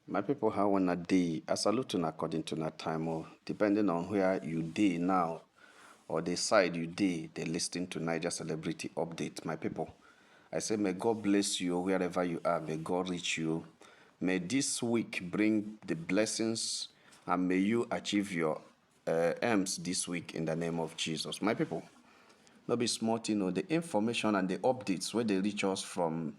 My people, how on a day? I salute you according to that time, or depending on where you day now, or the side you day, they listening to Niger Celebrity Update. My people, I say, may God bless you wherever you are. May God reach you. May this week bring the blessings, and may you achieve your aims this week in the name of Jesus. My people, not be smart, the information and the updates where they reach us from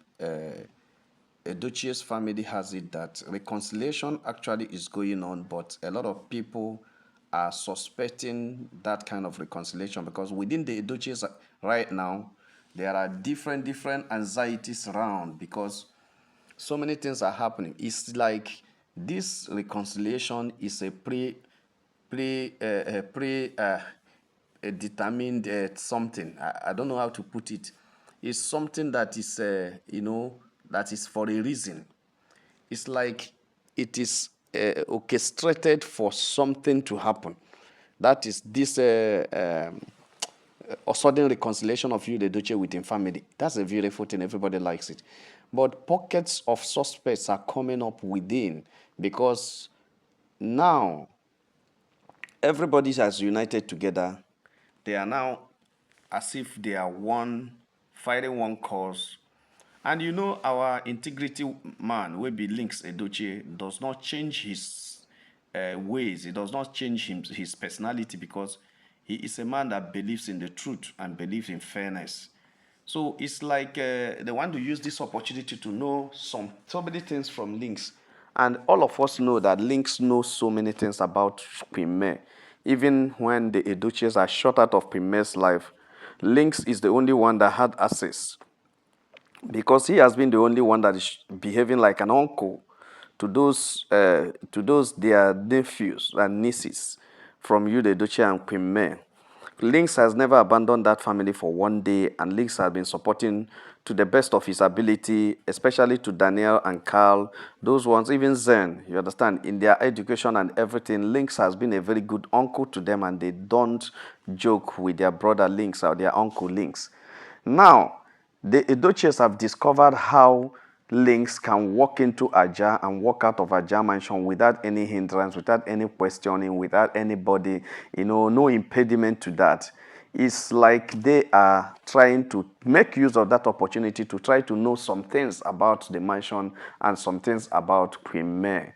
Edochie's family has it that reconciliation actually is going on, but a lot of people are suspecting that kind of reconciliation because within the Edochies right now, there are different anxieties around because so many things are happening. It's like this reconciliation is a determined something. I don't know how to put it. It's something that is that is for a reason. It's like it is orchestrated for something to happen. That is this a sudden reconciliation of you, the Edochie, within family. That's a beautiful thing. Everybody likes it. But pockets of suspects are coming up within because now everybody has united together. They are now as if they are one, fighting one cause. And our integrity man, will be Lynx Edochie, does not change his ways. He does not change his personality because he is a man that believes in the truth and believes in fairness. So it's like they want to use this opportunity to know so many things from Lynx. And all of us know that Lynx knows so many things about Queen. Even when the Edochies are shut out of Queen's life, Lynx is the only one that had access because he has been the only one that is behaving like an uncle to those their nephews and nieces from you, the Edochie and Queen May. Lynx has never abandoned that family for one day, and Lynx has been supporting to the best of his ability, especially to Daniel and Carl, those ones, even Zen, you understand, in their education and everything. Lynx has been a very good uncle to them, and they don't joke with their brother Lynx or their uncle Lynx. Now, the Edochies have discovered how Lynx can walk into Aja and walk out of Aja mansion without any hindrance, without any questioning, without anybody, no impediment to that. It's like they are trying to make use of that opportunity to try to know some things about the mansion and some things about Queen Mary.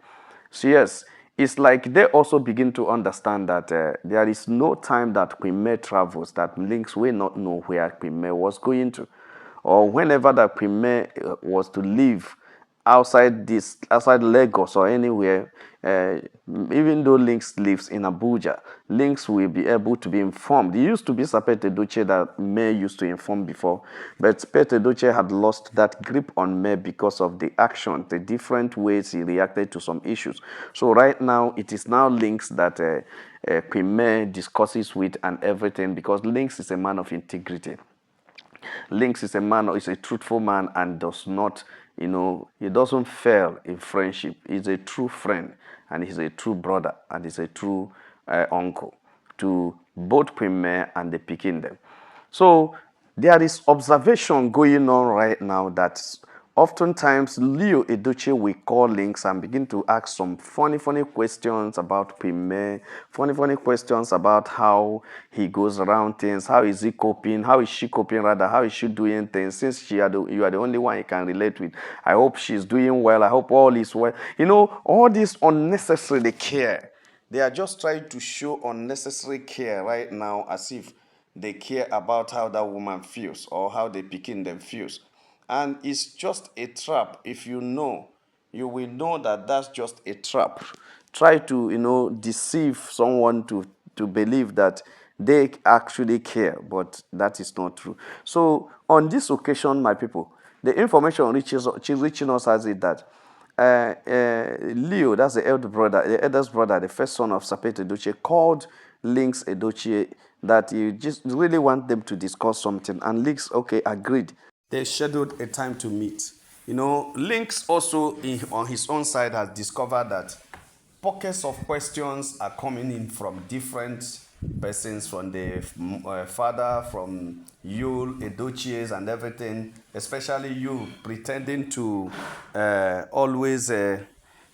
So yes, it's like they also begin to understand that there is no time that Queen May travels that Lynx will not know where Queen May was going to. Or whenever that Queen May was to leave outside Lagos or anywhere, even though Lynx lives in Abuja, Lynx will be able to be informed. It used to be Sapete Edochie that May used to inform before, but Sapete Edochie had lost that grip on May because of the action, the different ways he reacted to some issues. So right now, it is now Lynx that Queen May discusses with and everything because Lynx is a man of integrity. Lynx is a truthful man and does not, he doesn't fail in friendship. He's a true friend and he's a true brother and he's a true uncle to both Queen May and the Peking them. So there is observation going on right now that oftentimes Leo Edochie will call Lynx and begin to ask some funny questions about Queen, funny questions about how he goes around things, how is he coping, how is she coping rather, how is she doing things, since you are the only one he can relate with. I hope she's doing well, I hope all is well. All this unnecessary care. They are just trying to show unnecessary care right now as if they care about how that woman feels or how the picking them feels. And it's just a trap. If you will know that that's just a trap. Try to, deceive someone to believe that they actually care, but that is not true. So on this occasion, my people, the information reaching us as it that Leo, that's the eldest brother, the first son of Sapete Edochie, called Lynx Edochie that he just really want them to discuss something. And Lynx, okay, agreed. They scheduled a time to meet. Lynx also, on his own side, has discovered that pockets of questions are coming in from different persons, from the father, from you, Edochies, and everything, especially you pretending to always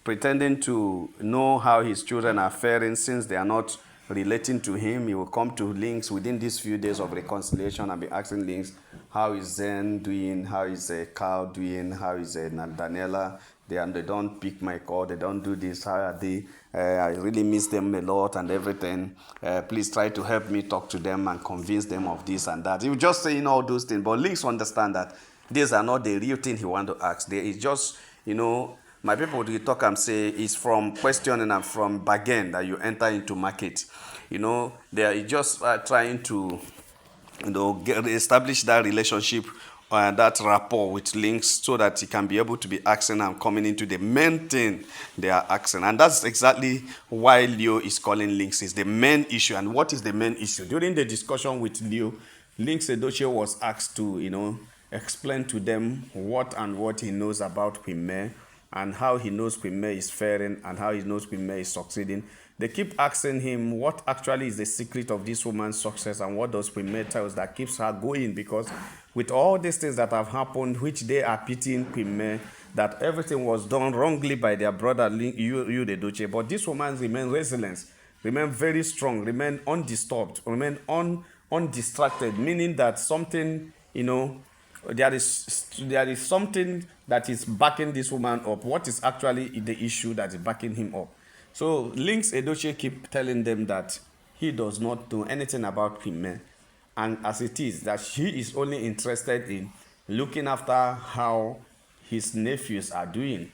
pretending to know how his children are faring since they are not relating to him. He will come to Lynx within these few days of reconciliation and be asking Lynx, how is Zen doing? How is Carl doing? How is Daniela? They don't pick my call. They don't do this. How are they? I really miss them a lot and everything. Please try to help me talk to them and convince them of this and that. He was just saying all those things. But Lynx understand that these are not the real thing he want to ask. There is just, my people will talk and say it's from questioning and from bargain that you enter into market. They are just trying to establish that relationship, that rapport with Lynx, so that he can be able to be asking and coming into the main thing they are asking. And that's exactly why Leo is calling Lynx is the main issue. And what is the main issue? During the discussion with Leo, Lynx Edochie was asked to, explain to them what he knows about Queen May and how he knows Queen May is faring and how he knows Queen May is succeeding. They keep asking him what actually is the secret of this woman's success and what does Queen May tell us that keeps her going, because with all these things that have happened, which they are pitying Queen May, that everything was done wrongly by their brother, you the Edochie, but this woman remained resilient, remained very strong, remained undisturbed, remained undistracted, meaning that something, there is something that is backing this woman up. What is actually the issue that is backing him up? So Lynx Edochie keep telling them that he does not know anything about Queen May, and as it is that she is only interested in looking after how his nephews are doing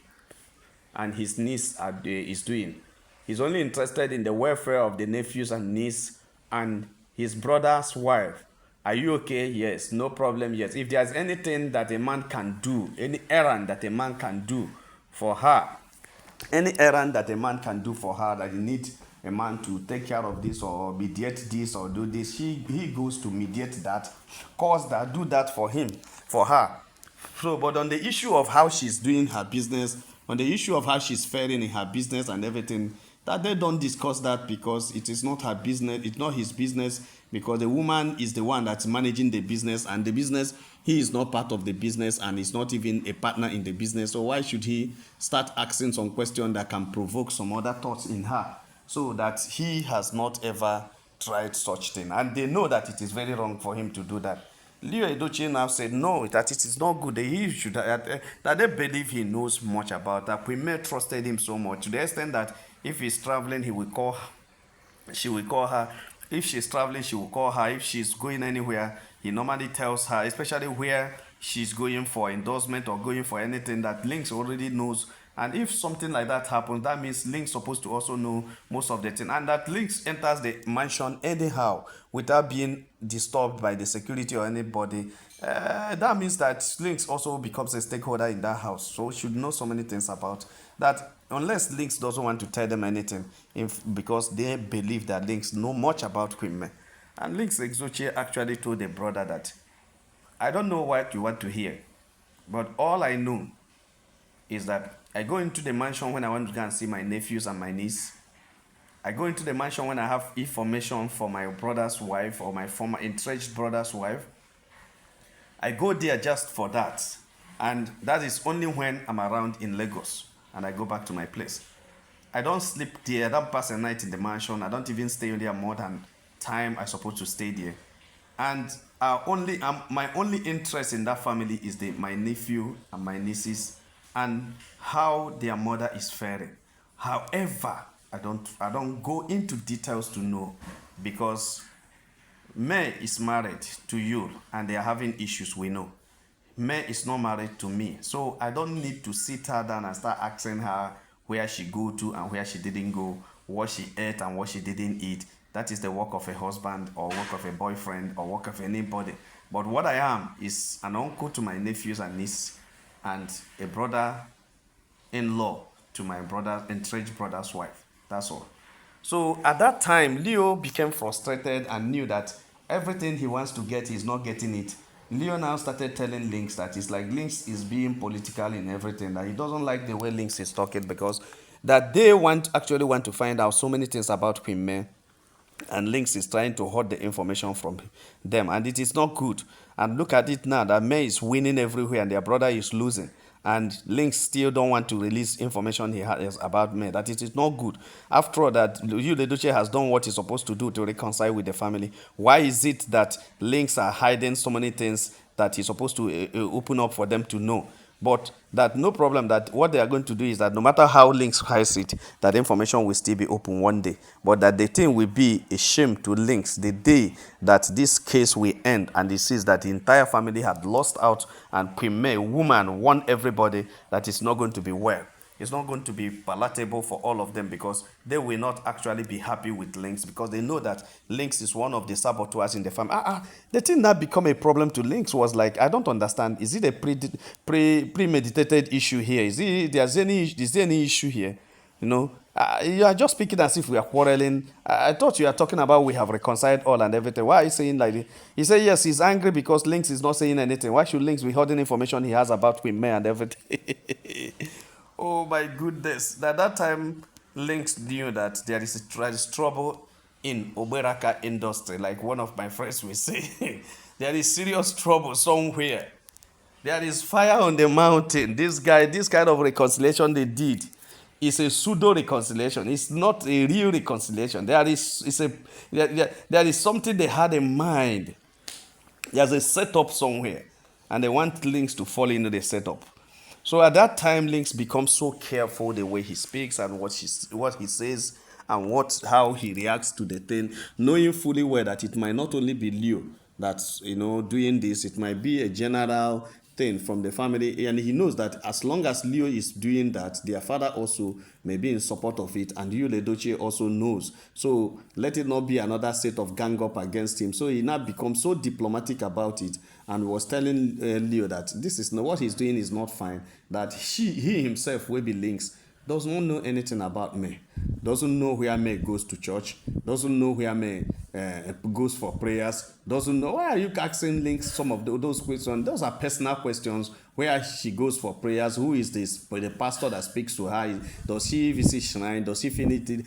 and his niece is doing. He's only interested in the welfare of the nephews and niece and his brother's wife. Are you okay? Yes. No problem? Yes. If there's anything that a man can do, any errand that a man can do for her, any errand that a man can do for her, that you need a man to take care of this or mediate this or do this, he goes to mediate that, cause that, do that for him, for her. So, but on the issue of how she's doing her business, on the issue of how she's faring in her business and everything, that they don't discuss that, because it is not her business, it's not his business, because the woman is the one that's managing the business, and the business, he is not part of the business and is not even a partner in the business. So why should he start asking some question that can provoke some other thoughts in her, so that he has not ever tried such thing? And they know that it is very wrong for him to do that. Leo Edochie now said no, that it is not good. He should that they believe he knows much about that. Queen May trusted him so much to the extent that if he's traveling, he will call. She will call her. If she's traveling, she will call her. If she's going anywhere, he normally tells her, especially where she's going for endorsement or going for anything that Lynx already knows. And if something like that happens, that means Lynx supposed to also know most of the thing. And that Lynx enters the mansion anyhow without being disturbed by the security or anybody. That means that Lynx also becomes a stakeholder in that house. So should know so many things about that, unless Lynx doesn't want to tell them anything, because they believe that Lynx know much about Queen May. And Lynx Edochie actually told the brother that, I don't know what you want to hear, but all I know is that I go into the mansion when I want to go and see my nephews and my niece. I go into the mansion when I have information for my brother's wife or my former entrenched brother's wife. I go there just for that. And that is only when I'm around in Lagos and I go back to my place. I don't sleep there. I don't pass a night in the mansion. I don't even stay there more than time I'm supposed to stay there. And my only interest in that family is my nephew and my nieces and how their mother is faring. However, I don't go into details to know, because May is married to you and they are having issues, we know. May is not married to me, so I don't need to sit her down and start asking her where she go to and where she didn't go, what she ate and what she didn't eat. That is the work of a husband or work of a boyfriend or work of anybody. But what I am is an uncle to my nephews and niece and a brother-in-law to my entrenched brother's wife. That's all. So at that time, Leo became frustrated and knew that everything he wants to get, he's not getting it. Leo now started telling Lynx that it's like Lynx is being political in everything, that he doesn't like the way Lynx is talking, because that they actually want to find out so many things about Queen May, and Lynx is trying to hoard the information from them, and it is not good. And look at it now, that May is winning everywhere and their brother is losing. and Lynx still don't want to release information he has about me. That it is not good. After all, that you, Edochie, has done what he's supposed to do to reconcile with the family. Why is it that Lynx are hiding so many things that he's supposed to open up for them to know? But that no problem, that what they are going to do is that no matter how Lynx hides it, that information will still be open one day. But that the thing will be a shame to Lynx the day that this case will end and he sees that the entire family had lost out and Queen woman, warned everybody that it's not going to be well. It's not going to be palatable for all of them because they will not actually be happy with Lynx because they know that Lynx is one of the saboteurs in the family. The thing that become a problem to Lynx was like, I don't understand. Is it a premeditated issue here? Is there any issue here? You know, you are just speaking as if we are quarreling. I thought you are talking about we have reconciled all and everything. Why are you saying like this? He said, yes, he's angry because Lynx is not saying anything. Why should Lynx be holding information he has about Queen May and everything? Oh my goodness. That time, Lynx knew that there is trouble in Oberaka industry, like one of my friends will say. There is serious trouble somewhere. There is fire on the mountain. This kind of reconciliation they did is a pseudo reconciliation. It's not a real reconciliation. There is something they had in mind. There's a setup somewhere, and they want Lynx to fall into the setup. So at that time, Lynx becomes so careful the way he speaks and what he says and how he reacts to the thing, knowing fully well that it might not only be Leo that's doing this, it might be a general thing from the family, and he knows that as long as Leo is doing that, their father also may be in support of it, and you, Edochie, also knows. So let it not be another set of gang up against him. So he now becomes so diplomatic about it and was telling Leo that this is not what he's doing is not fine, that he himself will be Lynx, does not know anything about me, doesn't know where May goes to church, doesn't know where May goes for prayers, doesn't know. Why are you asking Lynx some of those questions? Those are personal questions. Where she goes for prayers, who is the pastor that speaks to her? Does she visit shrine? Does she finish it?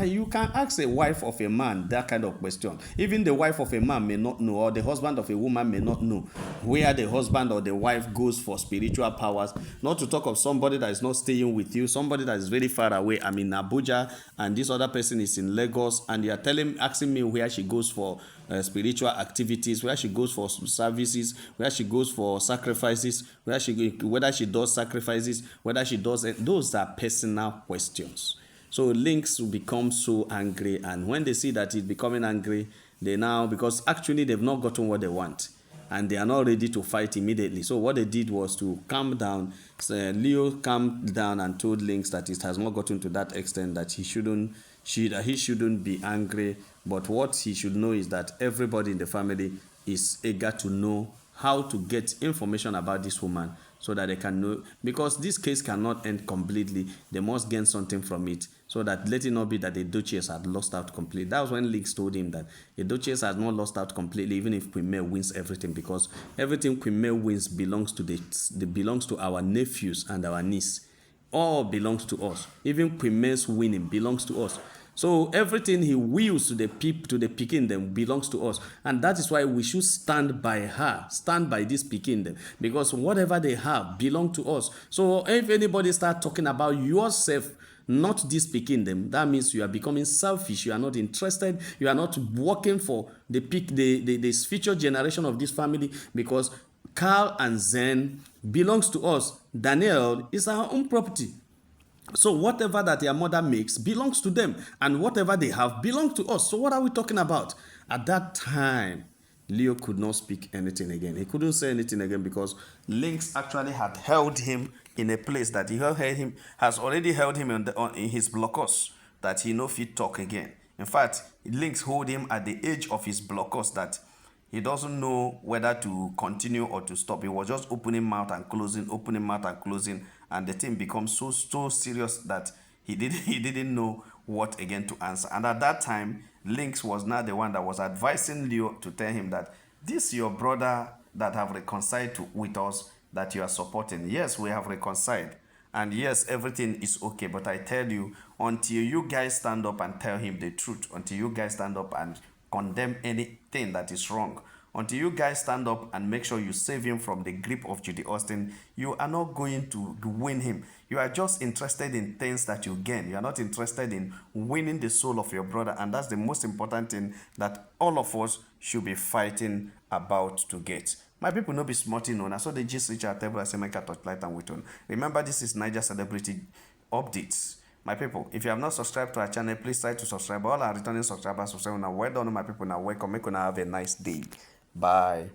You can ask a wife of a man that kind of question. Even the wife of a man may not know, or the husband of a woman may not know where the husband or the wife goes for spiritual powers. Not to talk of somebody that is not staying with you, somebody that is very far away. I'm in Abuja and this other person is in Lagos, and you are asking me where she goes for spiritual activities, where she goes for services, where she goes for sacrifices, whether she does sacrifices, whether she does it. Those are personal questions. So Lynx will become so angry, and when they see that he's becoming angry, they now, because actually they've not gotten what they want and they are not ready to fight immediately. So what they did was to calm down. Leo calmed down and told Lynx that it has not gotten to that extent, that he shouldn't be angry. But what he should know is that everybody in the family is eager to know how to get information about this woman so that they can know, because this case cannot end completely. They must gain something from it, so that let it not be that the Edochies had lost out completely. That was when Lynx told him that the Edochies has not lost out completely, even if Queen May wins everything, because everything Queen May wins belongs to our nephews and our niece. All belongs to us. Even Queen May's winning belongs to us. So everything he wills to the Pekin them belongs to us, and that is why we should stand by her, stand by this Pekin them, because whatever they have belong to us. So if anybody start talking about yourself, not this Pekin them, that means you are becoming selfish. You are not interested. You are not working for the future generation of this family, because Carl and Zen belongs to us. Daniel is our own property. So whatever that their mother makes belongs to them, and whatever they have belongs to us. So what are we talking about? At that time, Leo could not speak anything again. He couldn't say anything again because Lynx actually had held him in a place that has already held him in his blockhouse, that he no fit talk again. In fact, Lynx hold him at the edge of his blockhouse that he doesn't know whether to continue or to stop. He was just opening mouth and closing, and the thing becomes so serious that he didn't know what again to answer. And at that time, Lynx was now the one that was advising Leo to tell him that this your brother that have reconciled with us, that you are supporting. Yes, we have reconciled. And yes, everything is okay. But I tell you, until you guys stand up and tell him the truth, until you guys stand up and condemn anything that is wrong, Until you guys stand up and make sure you save him from the grip of Judy Austin, you are not going to win him. You are just interested in things that you gain. You are not interested in winning the soul of your brother. And that's the most important thing that all of us should be fighting about to get. My people no be smarting on. I saw the gist reach our table. I say make a touchlight and wait on. Remember, this is Niger Celebrity Updates. My people, if you have not subscribed to our channel, please try to subscribe. All our returning subscribers will say, well done, my people. Now welcome. Make you have a nice day. Bye.